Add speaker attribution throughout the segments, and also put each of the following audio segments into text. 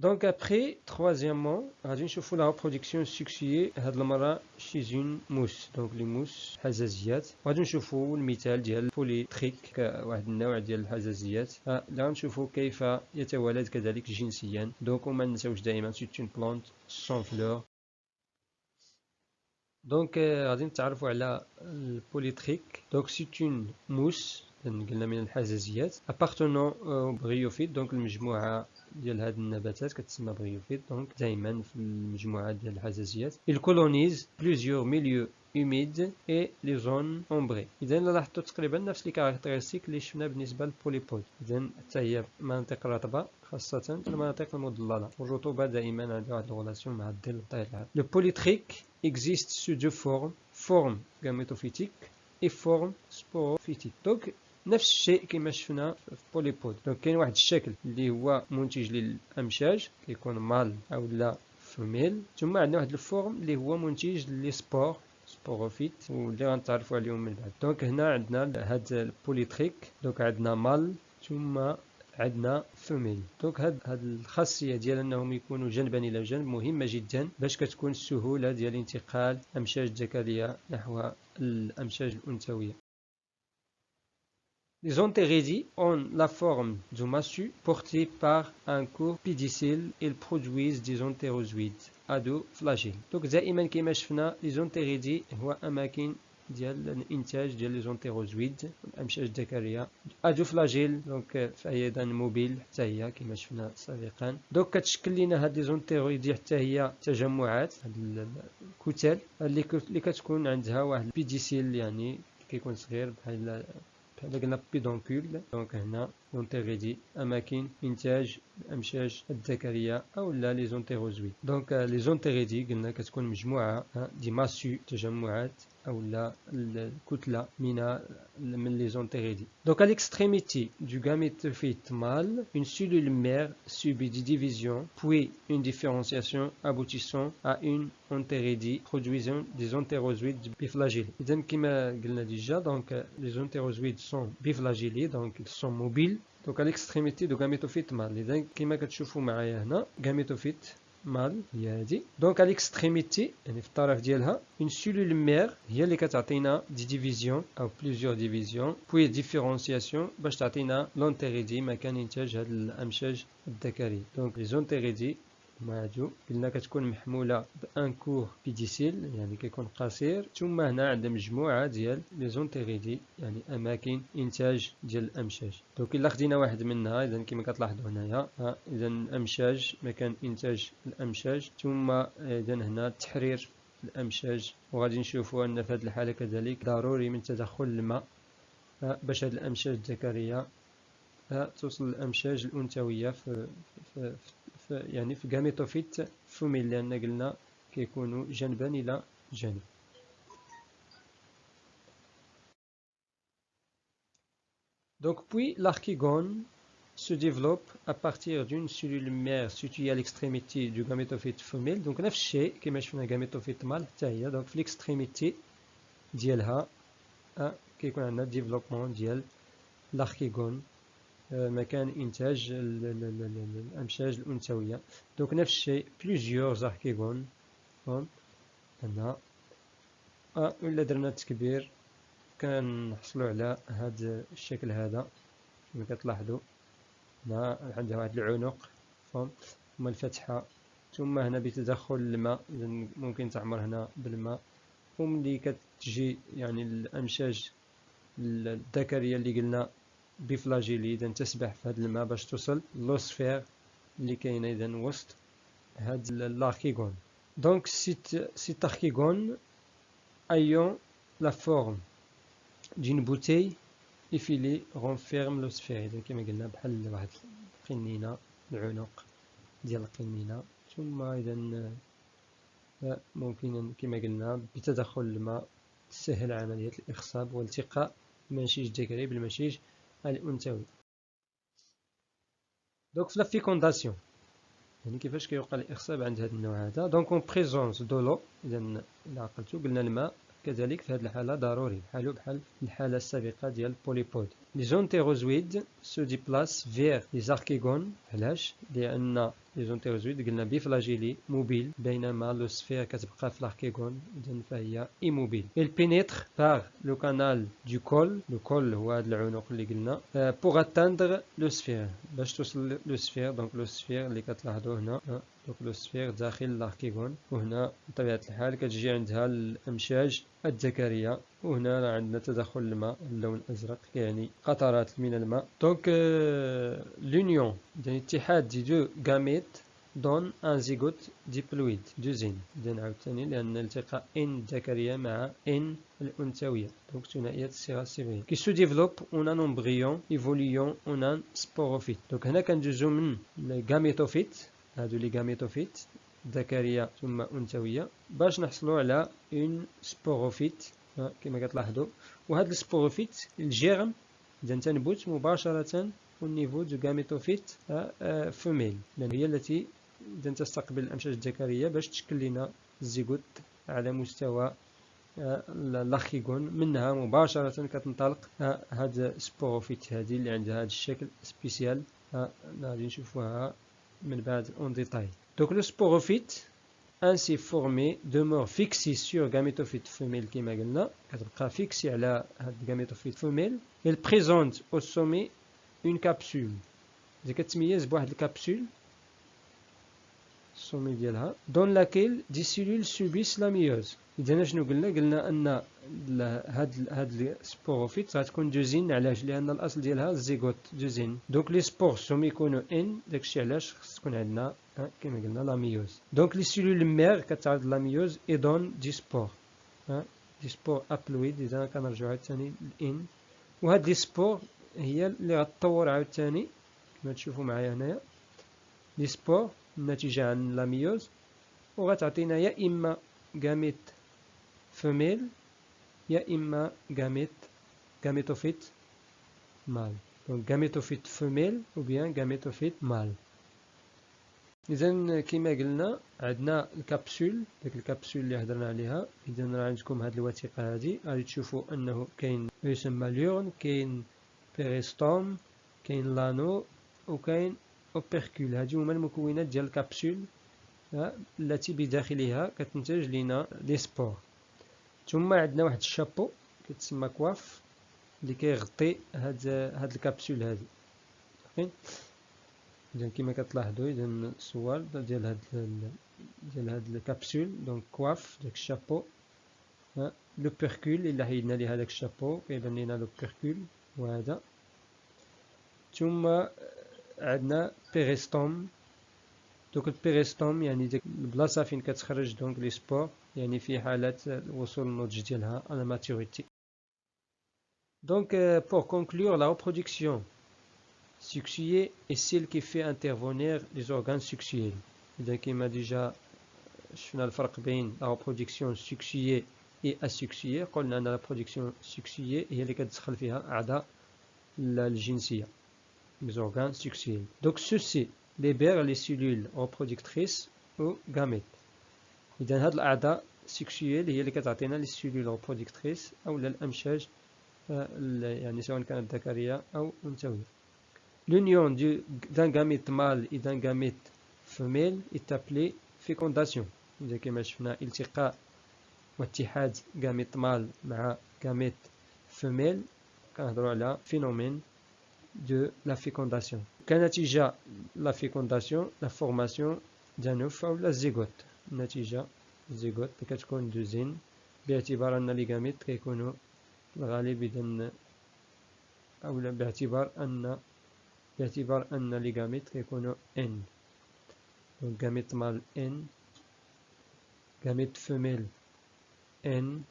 Speaker 1: دونك ابخي تروازيامون غادي نشوفوا لا ريبرودكسيون سكسيي هاد المره شي زون موس. دونك لي موس حزازيات، غادي نشوفوا المثال ديال بوليتريك واحد النوع ديال الحزازيات لا نشوفوا كيف يتولد كذلك جنسيا. دونك وما ننساوش دائما سيت اون بلانت سون فلور. دونك غادي نتعرفوا على البوليتريك. دونك سيت اون موس قلنا من الحزازيات appartenant au bryophyte. دونك المجموعه ديال هاد النباتات كتسمى بغيوفيت. دونك دائما في المجموعه ديال الحزازيات il colonise plusieurs milieux humides et les zones ombrées. اذا لاحظتوا تقريبا نفس لي كاركتيرستيك اللي شفنا بالنسبه للبوليبود. اذا حتى هي مناطق رطبه خاصه المناطق المضلله، والرطوبه دائما عندها واحد الريلاسيون مع الظل بطبيعه الحال. لو بوليتريك existe sous deux formes: forme gamétophytique et forme sporophytique. دونك نفس الشيء كما شفنا في بوليبود. دونك كاين واحد الشكل اللي هو منتج للامشاج كيكون مال او لا فيميل، ثم عندنا واحد الفورم اللي هو منتج لي سبور سبوروفيت واللي غنتعرفوا عليهم من بعد. دونك هنا عندنا هاد البوليتريك. دونك عندنا مال ثم عندنا فيميل. دونك هاد الخاصيه ديال انهم يكونوا جنبا الى جنب مهمه جدا باش كتكون السهوله ديال انتقال الامشاج الذكريه نحو الامشاج الانثويه. Les entérédies ont la forme du massue porté par un court pédicelle. Ils produisent des entérozoïdes à deux flageles. Donc دائما كما شفنا les entérédies هو اماكن ديال الانتاج ديال لي زونتيروزويد الامشاج الذكريه ادو فلاجيل. دونك فهي ايضا موبيل حتى هي كما شفنا سابقا. دونك كتشكل لنا هاد لي زونتيرويدي حتى هي تجمعات هاد الكتل اللي كتكون عندها واحد البيديسيل يعني كيكون صغير بحال قلنا بيدونكول. دونك هنا لونتيريدي اماكن انتاج الامشاج الذكريه او لا لي زونتيروزويد. دونك لي زونتيريدي قلنا كتكون مجموعه دي ماسو تجمعات او لا الكتله من لي زونتيريدي. دونك à l'extrémité du gamétophyte mâle, une cellule mère subit des divisions puis une différenciation aboutissant à une entérédie produisant des entérozoïdes biflagellés. إذا كما قلنا ديجا دونك les entérozoïdes sont biflagellés donc ils sont mobiles. donc à l'extrémité du gamétophyte mâle. إذا كما كتشوفوا معايا هنا gamétophyte مال هي هادي. دونك على الاكستريميتي يعني في الطرف ديالها اون سيلول مير هي اللي كتعطينا دي ديفيزيون او بليزيور ديفيزيون بوي ديفيرونسياسيون باش تعطينا لونتيريدي مكان انتاج هاد الامشاج الذكريه. دونك لي زونتيريدي هما هادو قلنا كتكون محموله بان كور بيديسيل يعني كيكون قصير، ثم هنا عندنا مجموعه ديال لي زونتيريدي يعني اماكن انتاج ديال الامشاج. دونك الا خدينا واحد منها اذا كما كتلاحظوا هنايا اذا الامشاج مكان انتاج الامشاج، ثم اذا هنا تحرير الامشاج. وغادي نشوفوا ان في هذه الحاله كذلك ضروري من تدخل الماء باش هذه الامشاج الذكريه توصل للامشاج الانثويه في يعني في gamétophyte femelle لأن قلنا كيكونوا جنبا إلى جانب. Donc puis l'archigone se développe à partir d'une cellule mère située à l'extrémité du gamétophyte femelle. Donc نفس الشيء كما شفنا gamétophyte mâle حتى هي. donc في l'extrémité ديالها كيكون عندنا développement ديال l'archigone مكان إنتاج الأمشاج الأنثوية. دونك نفس الشيء بليزيور أركيغون هنا ولا درنا تكبير كنحصلوا على هذا الشكل هذا كما كتلاحظوا. هنا عندها واحد العنق ثم الفتحة، ثم هنا بتدخل الماء إذا ممكن تعمر هنا بالماء. وملي كتجي يعني الأمشاج الذكرية اللي قلنا بفلاجيلي إذا تسبح في هذا الماء باش توصل لوسفير اللي كاينه إذا وسط هاد l'archigone. donc cet archigone ayant la forme d'une bouteille effilée renferme l'osphère. إذا كما قلنا بحال واحد القنينه العنق ديال القنينه، ثم إذا ممكن كما قلنا بتدخل الماء تسهل عملية الإخصاب والتقاء المنشيج الذكري بالمنشيج الأنثوي. دونك في لا فيكونداسيون يعني كيفاش كيوقع الإخصاب عند هذا النوع هذا. دونك اون بريزونس دو لو إذا إلا عقلتو قلنا الماء كذلك في هذه الحالة ضروري بحال الحالة السابقة ديال البوليبود. لي زونتيروزويد سو ديبلاس فير لي زاركيغون. علاش؟ لأن لي زونتيروزويد قلنا بيفلاجيلي موبيل، بينما لو سفير كتبقى في الاركيغون إذن فهي ايموبيل. il pénètre par le canal du col، لو كول هو هذا العنق اللي قلنا، pour atteindre le sphère، باش توصل لو سفير. دونك لو سفير اللي كتلاحظوا هنا، دونك لو سفير داخل الاركيغون، وهنا بطبيعة الحال كتجي عندها الأمشاج الذكرية، وهنا عندنا تدخل الماء اللون الأزرق يعني قطرات من الماء. دونك l'union يعني اتحاد دي دو غاميت دون ان زيغوت ديبلويد دوزين. إذن عاوتاني لأن التقاء ان الذكرية مع ان الأنثوية، دونك ثنائية الصيغة الصبغية. كي سو ديفلوب اون ان امبريون ايفوليون اون ان سبوروفيت. دونك هنا كندوزو من الغاميتوفيت، هادو لي غاميتوفيت ذكرية ثم أنثوية، باش نحصلوا على اون سبوروفيت كما كتلاحظوا. وهاد السبوروفيت الجيرم إذا تنبت مباشرة au niveau du gamétophyte femelle، لأن هي التي إذا تستقبل الأمشاج الذكرية باش تشكل لنا الزيغوت على مستوى اللاخيغون. منها مباشرة كتنطلق هاد السبوروفيت هذه اللي عندها هذا الشكل سبيسيال، غادي نشوفوها من بعد اون ديتاي. دونك لو سبوروفيت ainsi formé demeure fixé sur gamétophyte femelle كما قلنا، كتبقى فيكسي على هاد الغاميتوفيت femelle. elle présente au sommet une capsule، اللي كتميز بواحد الكابسول السومي ديالها، دون لاكيل دي سيلول سوبيس لا ميوز. اذا شنو قلنا ان هاد السبوروفيت غتكون دوزين. علاش؟ لان الاصل ديالها الزيغوت دوزين. دونك لي سبور سوم يكونوا ان، داكشي علاش خص تكون عندنا كما قلنا لا ميوز. دونك لي سيلول مير كتعرض لا ميوز اي دون دي سبور، دي سبور ابلويد. اذا كنرجعوا عاوتاني لان، وهاد لي سبور هي اللي غتطور عاوتاني كما تشوفوا معايا هنايا لي سبور الناتجة عن لا ميوز، وغتعطينا يا اما غاميت فيميل يا اما غاميتوفيت مال. دونك غاميتوفيت فيميل او بيان غاميتوفيت مال. اذا كما قلنا عندنا الكابسول، ديك الكابسول اللي هضرنا عليها. اذا راه عندكم هذه الوثيقه هذه غادي تشوفوا انه كاين يسمى ليورن، كاين بيريستوم، كاين لانو، وكاين اوبيركول. هذه هما المكونات ديال الكابسول التي بداخلها كتنتج لنا لي سبور. ثم عندنا واحد الشابو كيتسمى كواف اللي كيغطي هاد الكابسول هذه. اذا كما كتلاحظوا اذا الصور ديال هاد الكابسول، دونك كواف داك الشابو. لو بيركول الا حيدنا ليه هذاك الشابو كيبان لينا لو بيركول وهذا. ثم عندنا بيريستوم. دوك البيريستوم يعني ديك البلاصه فين كتخرج دونك لي سبور، يعني في حاله وصول النضج ديالها à la maturité. Donc pour conclure, la reproduction sexuée est celle qui fait intervenir les organes sexuels. إذا كما ديجا شفنا الفرق بين la reproduction sexuée et asexuée. قلنا أن la reproduction sexuée هي اللي كتدخل فيها أعضاء الجنسية، les organes sexuels. Donc ceci libère les cellules reproductrices ou gamètes. إذا هاد الأعضاء سيكسيويل هي اللي كتعطينا لي سيلول ريبرودكتريس أو الأمشاج، يعني سواء كانت ذكرية أو أنثوية. L'union d'un gamète mâle et d'un gamète femelle est appelée fécondation. إذا كما شفنا التقاء واتحاد gamète mâle مع gamète femelle كنهضروا على phénomène de la fécondation. كنتيجة la fécondation la formation d'un œuf أو الزيغوت. النتيجة الزيغوت اللي كتكون دوزين، باعتبار أن لي غاميت كيكونوا الغالب إذن أو باعتبار أن لي غاميت كيكونوا ان. دونك غاميت مال ان، غاميت فيميل ان.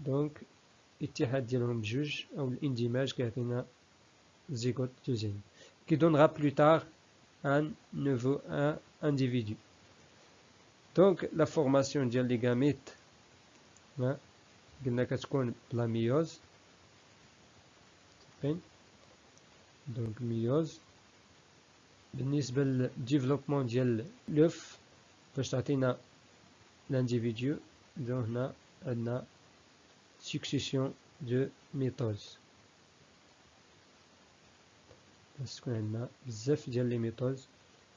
Speaker 1: دونك اتحاد ديالهم بجوج أو الاندماج كيعطينا زيغوت دوزين qui donnera plus tard un nouveau individu. Donc la formation ديال لي غاميت قلنا كتكون بلا ميوز. دونك ميوز. بالنسبة للديفلوبمون ديال لوف باش تعطينا لانديفيديو، دونك هنا عندنا succession de métose. بس تكون عندنا بزاف ديال لي ميثود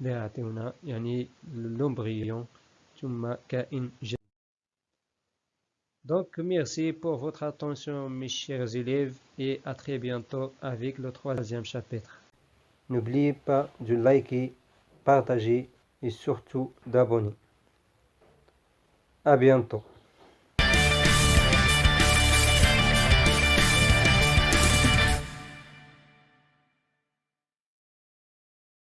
Speaker 1: اللي يعطيونا يعني l'embryon ثم كائن جديد. Donc merci pour votre attention mes chers élèves et à très bientôt avec le troisième chapitre. N'oubliez pas de liker, partager et surtout d'abonner. À bientôt.